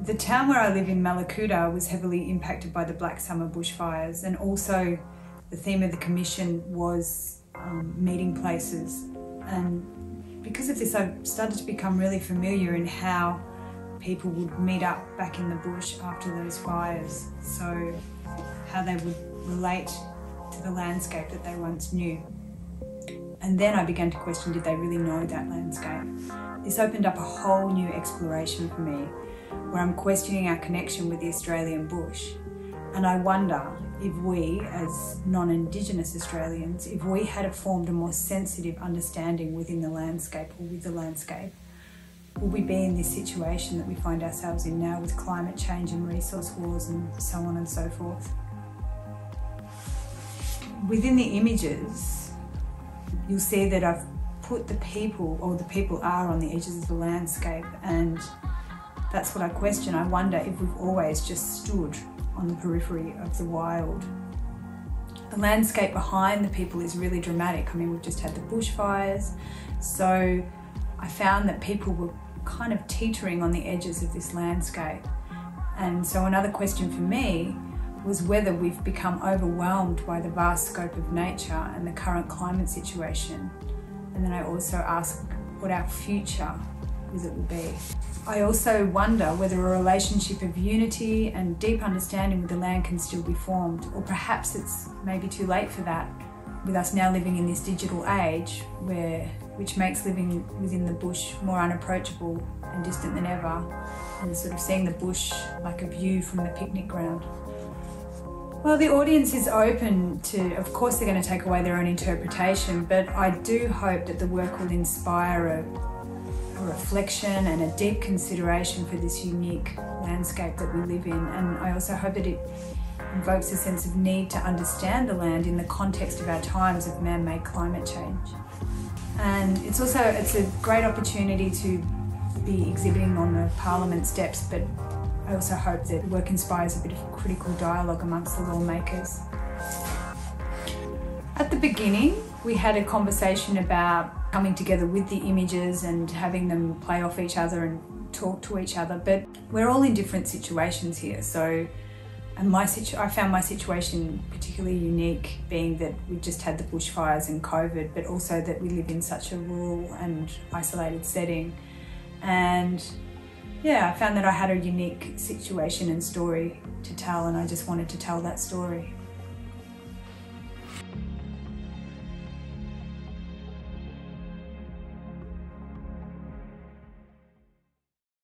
The town where I live in, Mallacoota, was heavily impacted by the Black Summer bushfires, and also the theme of the commission was meeting places. And because of this, I started to become really familiar in how people would meet up back in the bush after those fires. So how they would relate to the landscape that they once knew. And then I began to question, did they really know that landscape? This opened up a whole new exploration for me, where I'm questioning our connection with the Australian bush. And I wonder if we, as non-Indigenous Australians, if we had formed a more sensitive understanding within the landscape or with the landscape, would we be in this situation that we find ourselves in now with climate change and resource wars and so on and so forth? Within the images, you'll see that I've put the people, or the people are on the edges of the landscape, and that's what I question. I wonder if we've always just stood on the periphery of the wild. The landscape behind the people is really dramatic. I mean, we've just had the bushfires, so I found that people were kind of teetering on the edges of this landscape. And so another question for me was whether we've become overwhelmed by the vast scope of nature and the current climate situation. And then I also ask what our future visit will be. I also wonder whether a relationship of unity and deep understanding with the land can still be formed, or perhaps it's maybe too late for that, with us now living in this digital age which makes living within the bush more unapproachable and distant than ever, and sort of seeing the bush like a view from the picnic ground. Well, the audience is open to, of course they're going to take away their own interpretation, but I do hope that the work will inspire a reflection and a deep consideration for this unique landscape that we live in. And I also hope that it invokes a sense of need to understand the land in the context of our times of man-made climate change. And it's a great opportunity to be exhibiting on the Parliament steps, but I also hope that the work inspires a bit of critical dialogue amongst the lawmakers. At the beginning, we had a conversation about coming together with the images and having them play off each other and talk to each other, but we're all in different situations here. I found my situation particularly unique, being that we just had the bushfires and COVID, but also that we live in such a rural and isolated setting. And yeah, I found that I had a unique situation and story to tell, and I just wanted to tell that story.